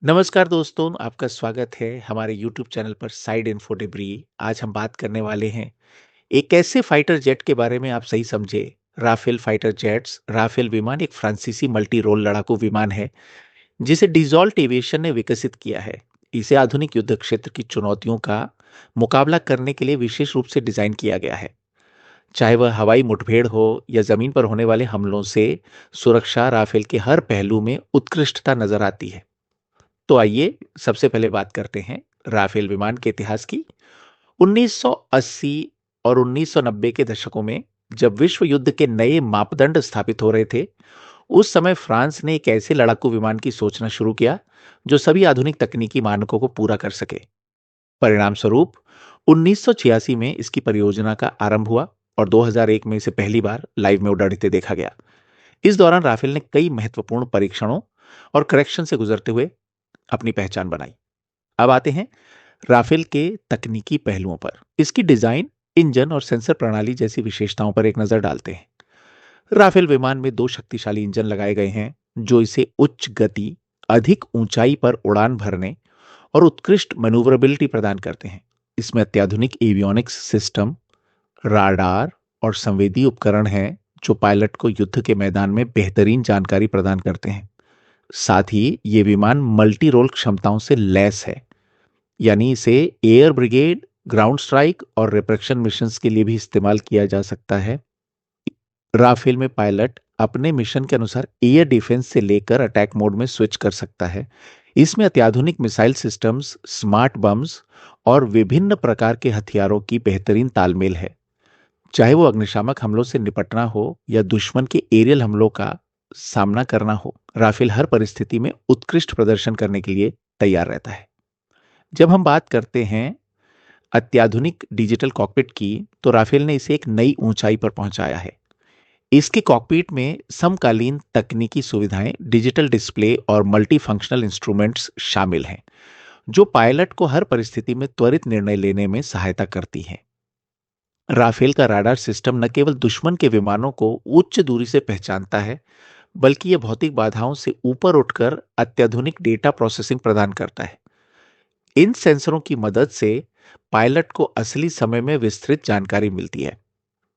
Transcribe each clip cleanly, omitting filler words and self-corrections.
नमस्कार दोस्तों, आपका स्वागत है हमारे YouTube चैनल पर साइड इन्फो डिब्री। आज हम बात करने वाले हैं एक ऐसे फाइटर जेट के बारे में आप सही समझे। Rafale fighter jets. राफेल विमान एक फ्रांसीसी मल्टी रोल लड़ाकू विमान है जिसे डिजॉल्ट एविएशन ने विकसित किया है। इसे आधुनिक युद्ध क्षेत्र की चुनौतियों का मुकाबला करने के लिए विशेष रूप से डिजाइन किया गया है। चाहे वह हवाई मुठभेड़ हो या जमीन पर होने वाले हमलों से सुरक्षा, राफेल के हर पहलू में उत्कृष्टता नजर आती है। तो आइए सबसे पहले बात करते हैं राफेल विमान के इतिहास की। 1980 और 1990 के दशकों में जब विश्व युद्ध के नए मापदंड स्थापित हो रहे थे, उस समय फ्रांस ने एक ऐसे लड़ाकू विमान की सोचना शुरू किया जो सभी आधुनिक तकनीकी मानकों को पूरा कर सके। परिणाम स्वरूप 1986 में इसकी परियोजना का आरंभ हुआ और 2001 में इसे पहली बार लाइव में उड़ते देखा गया। इस दौरान राफेल ने कई महत्वपूर्ण परीक्षणों और करेक्शन से गुजरते हुए अपनी पहचान बनाई। अब आते हैं राफेल के तकनीकी पहलुओं पर। इसकी डिजाइन, इंजन और सेंसर प्रणाली जैसी विशेषताओं पर एक नजर डालते हैं। राफेल विमान में दो शक्तिशाली इंजन लगाए गए हैं जो इसे उच्च गति, अधिक ऊंचाई पर उड़ान भरने और उत्कृष्ट मैन्यूवरेबिलिटी प्रदान करते हैं। इसमें अत्याधुनिक एवियोनिक्स सिस्टम, राडार और संवेदी उपकरण हैं जो पायलट को युद्ध के मैदान में बेहतरीन जानकारी प्रदान करते हैं। साथ ही ये विमान मल्टी रोल क्षमताओं से लैस है, यानी इसे एयर ब्रिगेड, ग्राउंड स्ट्राइक और रिप्रेक्शन मिशंस के लिए भी इस्तेमाल किया जा सकता है। राफेल में पायलट अपने मिशन के अनुसार एयर डिफेंस से लेकर अटैक मोड में स्विच कर सकता है। इसमें अत्याधुनिक मिसाइल सिस्टम्स, स्मार्ट बम्स और विभिन्न प्रकार के हथियारों की बेहतरीन तालमेल है। चाहे वो अग्निशामक हमलों से निपटना हो या दुश्मन के एरियल हमलों का सामना करना हो, राफेल हर परिस्थिति में उत्कृष्ट प्रदर्शन करने के लिए तैयार रहता है। जब हम बात करते हैं अत्याधुनिक डिजिटल कॉकपिट की, तो राफेल ने इसे एक नई ऊंचाई पर पहुंचाया है। इसके कॉकपिट में समकालीन तकनीकी सुविधाएं, डिजिटल डिस्प्ले और मल्टी फंक्शनल इंस्ट्रूमेंट्स शामिल हैं जो पायलट को हर परिस्थिति में त्वरित निर्णय लेने में सहायता करती हैं। राफेल का राडार सिस्टम न केवल दुश्मन के विमानों को उच्च दूरी से पहचानता है, बल्कि यह भौतिक बाधाओं से ऊपर उठकर अत्याधुनिक डेटा प्रोसेसिंग प्रदान करता है। इन सेंसरों की मदद से पायलट को असली समय में विस्तृत जानकारी मिलती है,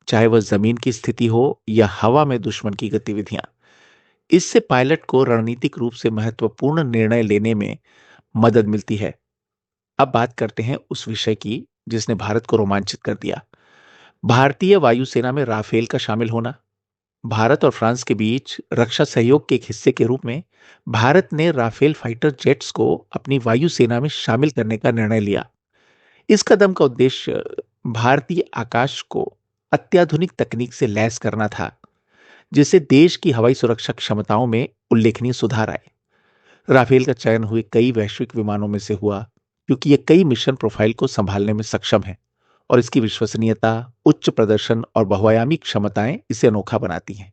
चाहे वह जमीन की स्थिति हो या हवा में दुश्मन की गतिविधियां। इससे पायलट को रणनीतिक रूप से महत्वपूर्ण निर्णय लेने में मदद मिलती है। अब बात करते हैं उस विषय की जिसने भारत को रोमांचित कर दिया। भारतीय वायुसेना में राफेल का शामिल होना। भारत और फ्रांस के बीच रक्षा सहयोग के एक हिस्से के रूप में भारत ने राफेल फाइटर जेट्स को अपनी वायुसेना में शामिल करने का निर्णय लिया। इस कदम का उद्देश्य भारतीय आकाश को अत्याधुनिक तकनीक से लैस करना था, जिससे देश की हवाई सुरक्षा क्षमताओं में उल्लेखनीय सुधार आए। राफेल का चयन हुए कई वैश्विक विमानों में से हुआ क्योंकि यह कई मिशन प्रोफाइल को संभालने में सक्षम है और इसकी विश्वसनीयता, उच्च प्रदर्शन और बहुआयामी क्षमताएं इसे अनोखा बनाती हैं।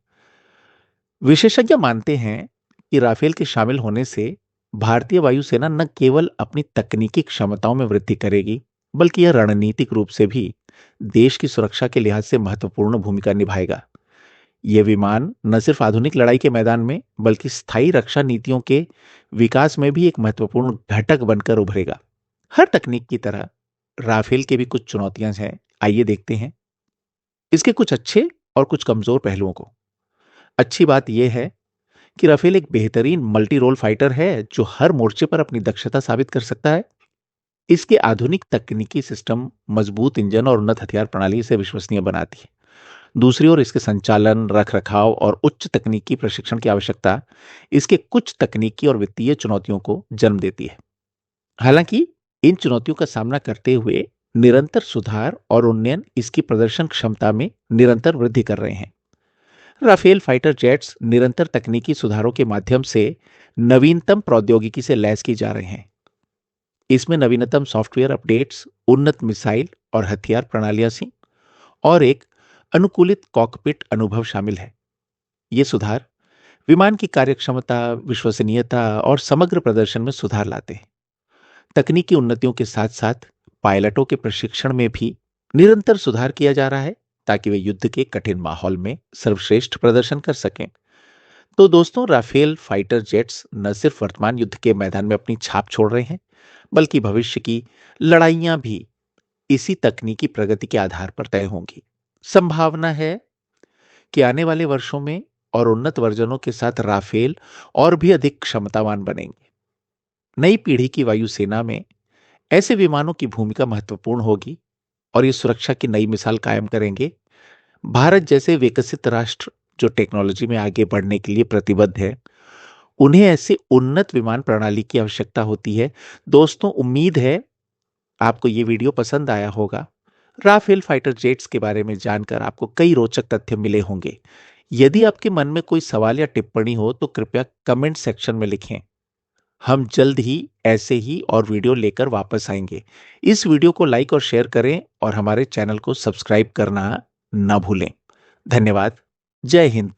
विशेषज्ञ मानते हैं कि राफेल के शामिल होने से भारतीय वायुसेना न केवल अपनी तकनीकी क्षमताओं में वृद्धि करेगी, बल्कि यह रणनीतिक रूप से भी देश की सुरक्षा के लिहाज से महत्वपूर्ण भूमिका निभाएगा। यह विमान न सिर्फ आधुनिक लड़ाई के मैदान में, बल्कि स्थायी रक्षा नीतियों के विकास में भी एक महत्वपूर्ण घटक बनकर उभरेगा। हर तकनीक की तरह राफेल के भी कुछ चुनौतियां हैं। आइए देखते हैं इसके कुछ अच्छे और कुछ कमजोर पहलुओं को। अच्छी बात यह है कि राफेल एक बेहतरीन मल्टी रोल फाइटर है जो हर मोर्चे पर अपनी दक्षता साबित कर सकता है। इसके आधुनिक तकनीकी सिस्टम, मजबूत इंजन और उन्नत हथियार प्रणाली इसे विश्वसनीय बनाती है। दूसरी ओर इसके संचालन, रख रखाव और उच्च तकनीकी प्रशिक्षण की आवश्यकता इसके कुछ तकनीकी और वित्तीय चुनौतियों को जन्म देती है। हालांकि इन चुनौतियों का सामना करते हुए निरंतर सुधार और उन्नयन इसकी प्रदर्शन क्षमता में निरंतर वृद्धि कर रहे हैं। राफेल फाइटर जेट्स निरंतर तकनीकी सुधारों के माध्यम से नवीनतम प्रौद्योगिकी से लैस की जा रहे हैं। इसमें नवीनतम सॉफ्टवेयर अपडेट्स, उन्नत मिसाइल और हथियार प्रणालियां सी और एक अनुकूलित कॉकपिट अनुभव शामिल है। ये सुधार विमान की कार्यक्षमता, विश्वसनीयता और समग्र प्रदर्शन में सुधार लाते हैं। तकनीकी उन्नतियों के साथ साथ पायलटों के प्रशिक्षण में भी निरंतर सुधार किया जा रहा है ताकि वे युद्ध के कठिन माहौल में सर्वश्रेष्ठ प्रदर्शन कर सकें। तो दोस्तों, राफेल फाइटर जेट्स न सिर्फ वर्तमान युद्ध के मैदान में अपनी छाप छोड़ रहे हैं, बल्कि भविष्य की लड़ाइयां भी इसी तकनीकी प्रगति के आधार पर तय होंगी। संभावना है कि आने वाले वर्षों में और उन्नत वर्जनों के साथ राफेल और भी अधिक क्षमतावान बनेंगे। नई पीढ़ी की वायुसेना में ऐसे विमानों की भूमिका महत्वपूर्ण होगी और ये सुरक्षा की नई मिसाल कायम करेंगे। भारत जैसे विकसित राष्ट्र जो टेक्नोलॉजी में आगे बढ़ने के लिए प्रतिबद्ध है, उन्हें ऐसे उन्नत विमान प्रणाली की आवश्यकता होती है। दोस्तों, उम्मीद है आपको ये वीडियो पसंद आया होगा। राफेल फाइटर जेट्स के बारे में जानकर आपको कई रोचक तथ्य मिले होंगे। यदि आपके मन में कोई सवाल या टिप्पणी हो तो कृपया कमेंट सेक्शन में लिखें। हम जल्द ही ऐसे ही और वीडियो लेकर वापस आएंगे। इस वीडियो को लाइक और शेयर करें और हमारे चैनल को सब्सक्राइब करना ना भूलें। धन्यवाद। जय हिंद।